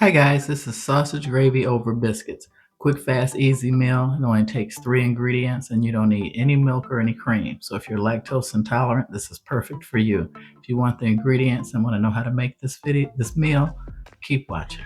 Hi guys, this is sausage gravy over biscuits. Quick, fast, easy meal. It only takes 3 ingredients and you don't need any milk or any cream. So if you're lactose intolerant, this is perfect for you. If you want the ingredients and want to know how to make this meal, keep watching.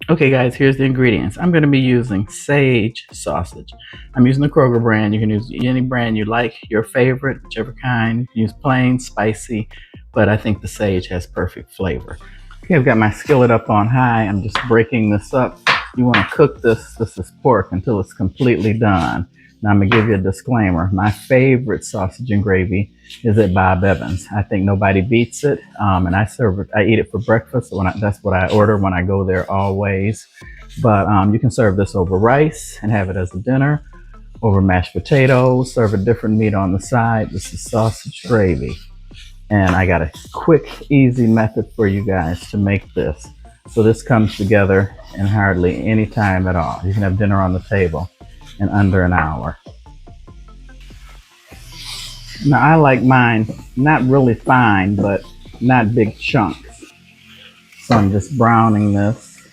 Okay guys, here's the ingredients. I'm going to be using sage sausage. I'm using the Kroger brand. You can use any brand you like, your favorite, whichever kind. You can use plain, spicy, but I think the sage has perfect flavor. Okay, I've got my skillet up on high. I'm just breaking this up. You want to cook this is pork, until it's completely done. Now I'm going to give you a disclaimer. My favorite sausage and gravy is at Bob Evans. I think nobody beats it, and I eat it for breakfast. So that's what I order when I go there always. But you can serve this over rice and have it as a dinner, over mashed potatoes, serve a different meat on the side. This is sausage gravy. And I got a quick, easy method for you guys to make this. So this comes together in hardly any time at all. You can have dinner on the table in under an hour. Now I like mine not really fine, but not big chunks. So I'm just browning this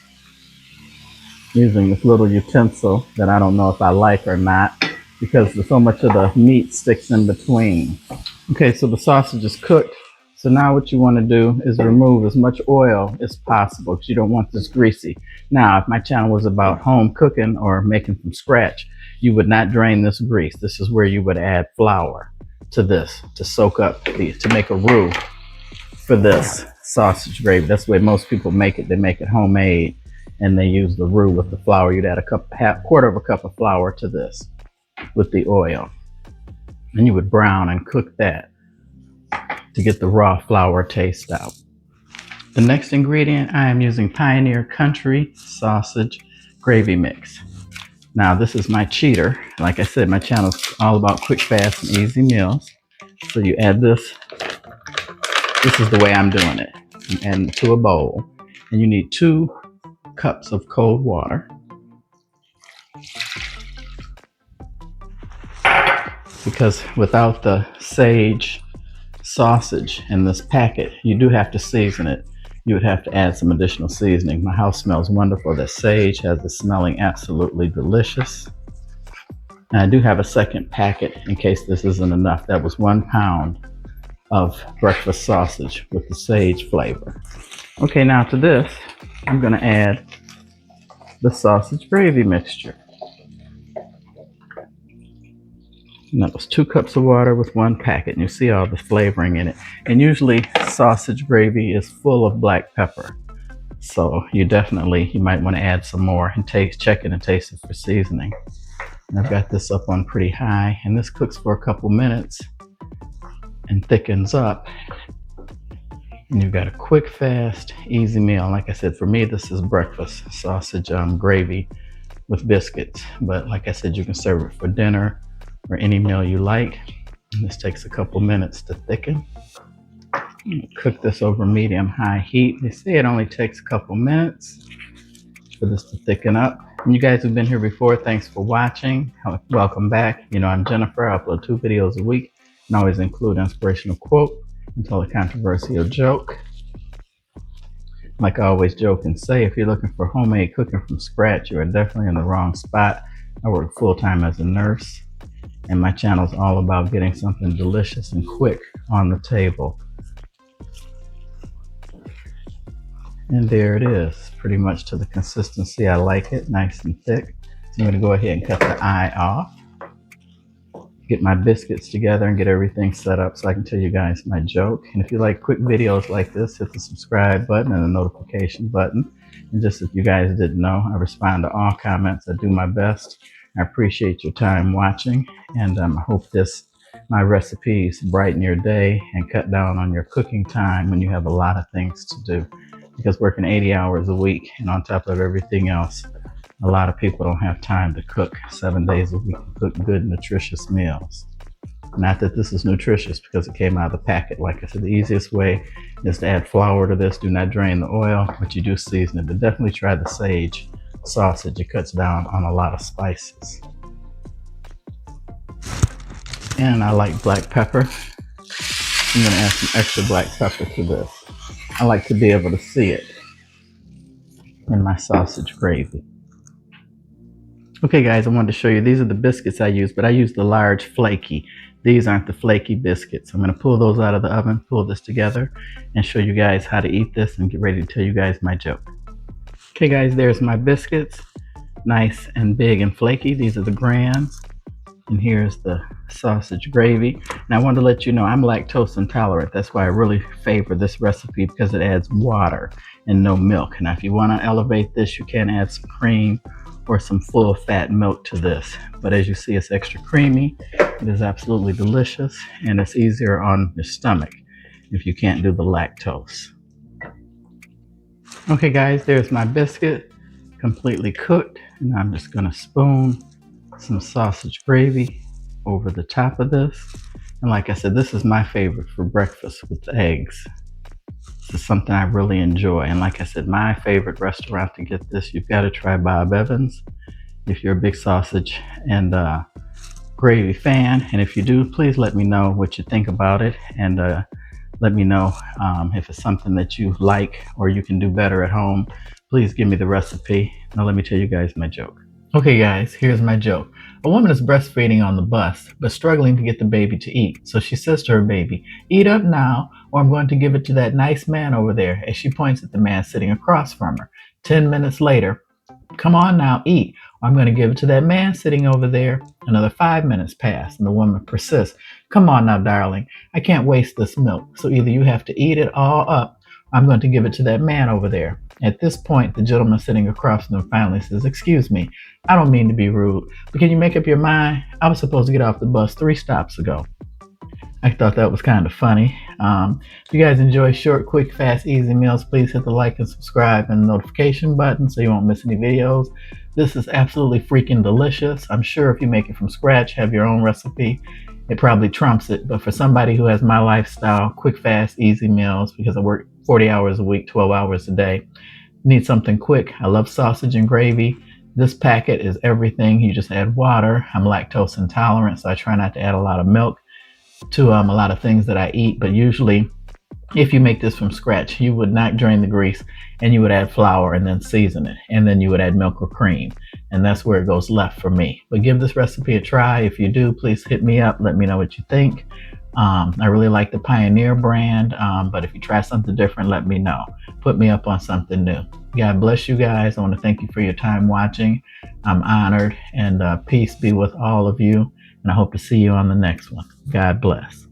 using this little utensil that I don't know if I like or not, because so much of the meat sticks in between. Okay, so the sausage is cooked. So now what you want to do is remove as much oil as possible, because you don't want this greasy. Now, if my channel was about home cooking or making from scratch, you would not drain this grease. This is where you would add flour to this to soak up, to make a roux for this sausage gravy. That's the way most people make it. They make it homemade and they use the roux with the flour. You'd add quarter of a cup of flour to this with the oil. And you would brown and cook that to get the raw flour taste out. The next ingredient, I am using Pioneer Country Sausage Gravy Mix. Now this is my cheater. Like I said, my channel is all about quick, fast, and easy meals. So you add this. This is the way I'm doing it. You add it to a bowl. And you need 2 cups of cold water. Because without the sage sausage in this packet, you do have to season it. You would have to add some additional seasoning. My house smells wonderful. The sage has it smelling absolutely delicious. And I do have a second packet in case this isn't enough. That was 1 pound of breakfast sausage with the sage flavor. Okay, now to this, I'm going to add the sausage gravy mixture. And that was 2 cups of water with 1 packet. And you see all the flavoring in it. And usually sausage gravy is full of black pepper. So you might want to add some more and check it and taste it for seasoning. And I've got this up on pretty high, and this cooks for a couple minutes and thickens up. And you've got a quick, fast, easy meal. Like I said, for me, this is breakfast sausage gravy with biscuits. But like I said, you can serve it for dinner or any meal you like. And this takes a couple minutes to thicken. Cook this over medium-high heat. They say it only takes a couple minutes for this to thicken up. And you guys who've been here before, thanks for watching. Welcome back. You know, I'm Jennifer. I upload 2 videos a week and always include an inspirational quote and tell a controversial joke. Like I always joke and say, if you're looking for homemade cooking from scratch, you are definitely in the wrong spot. I work full-time as a nurse, and my channel is all about getting something delicious and quick on the table. And there it is, pretty much to the consistency I like it, nice and thick. So I'm going to go ahead and cut the eye off, get my biscuits together and get everything set up so I can tell you guys my joke. And if you like quick videos like this, hit the subscribe button and the notification button. And just if you guys didn't know, I respond to all comments. I do my best. I appreciate your time watching, and I hope my recipes brighten your day and cut down on your cooking time when you have a lot of things to do. Because working 80 hours a week and on top of everything else, a lot of people don't have time to cook 7 days a week and cook good, nutritious meals. Not that this is nutritious because it came out of the packet. Like I said, the easiest way is to add flour to this. Do not drain the oil, but you do season it. But definitely try the sage sausage. It cuts down on a lot of spices. And I like black pepper. I'm going to add some extra black pepper to this. I like to be able to see it in my sausage gravy. Okay guys, I wanted to show you, these are the biscuits I use, but I use the large flaky. These aren't the flaky biscuits. I'm going to pull those out of the oven, pull this together, and show you guys how to eat this and get ready to tell you guys my joke. Okay guys, there's my biscuits. Nice and big and flaky. These are the grands. And here's the sausage gravy. And I wanted to let you know I'm lactose intolerant. That's why I really favor this recipe, because it adds water and no milk. Now if you want to elevate this, you can add some cream or some full fat milk to this. But as you see, it's extra creamy. It is absolutely delicious, and it's easier on your stomach if you can't do the lactose. Okay guys, there's my biscuit, completely cooked. And I'm just gonna spoon some sausage gravy over the top of this. And like I said, this is my favorite for breakfast with eggs. This is something I really enjoy. And like I said, my favorite restaurant to get this, you've got to try Bob Evans if you're a big sausage and gravy fan. And if you do, please let me know what you think about it, and let me know if it's something that you like or you can do better at home. Please give me the recipe. Now let me tell you guys my joke. Okay guys, here's my joke. A woman is breastfeeding on the bus, but struggling to get the baby to eat. So she says to her baby, "Eat up now, or I'm going to give it to that nice man over there," as she points at the man sitting across from her. 10 minutes later, "Come on now, eat, or I'm going to give it to that man sitting over there." Another 5 minutes pass, and the woman persists. "Come on now, darling, I can't waste this milk, so either you have to eat it all up, or I'm going to give it to that man over there." At this point, the gentleman sitting across from them finally says, "Excuse me, I don't mean to be rude, but can you make up your mind? I was supposed to get off the bus 3 stops ago." I thought that was kind of funny. If you guys enjoy short, quick, fast, easy meals, please hit the like and subscribe and the notification button so you won't miss any videos. This is absolutely freaking delicious. I'm sure if you make it from scratch, have your own recipe, it probably trumps it. But for somebody who has my lifestyle, quick, fast, easy meals, because I work 40 hours a week, 12 hours a day, need something quick. I love sausage and gravy. This packet is everything. You just add water. I'm lactose intolerant, so I try not to add a lot of milk to a lot of things that I eat. But usually, if you make this from scratch, you would not drain the grease, and you would add flour and then season it, and then you would add milk or cream, and that's where it goes left for me. But give this recipe a try. If you do, please hit me up. Let me know what you think. I really like the Pioneer brand, but if you try something different, let me know. Put me up on something new. God bless you guys. I want to thank you for your time watching. I'm honored, and peace be with all of you, and I hope to see you on the next one. God bless.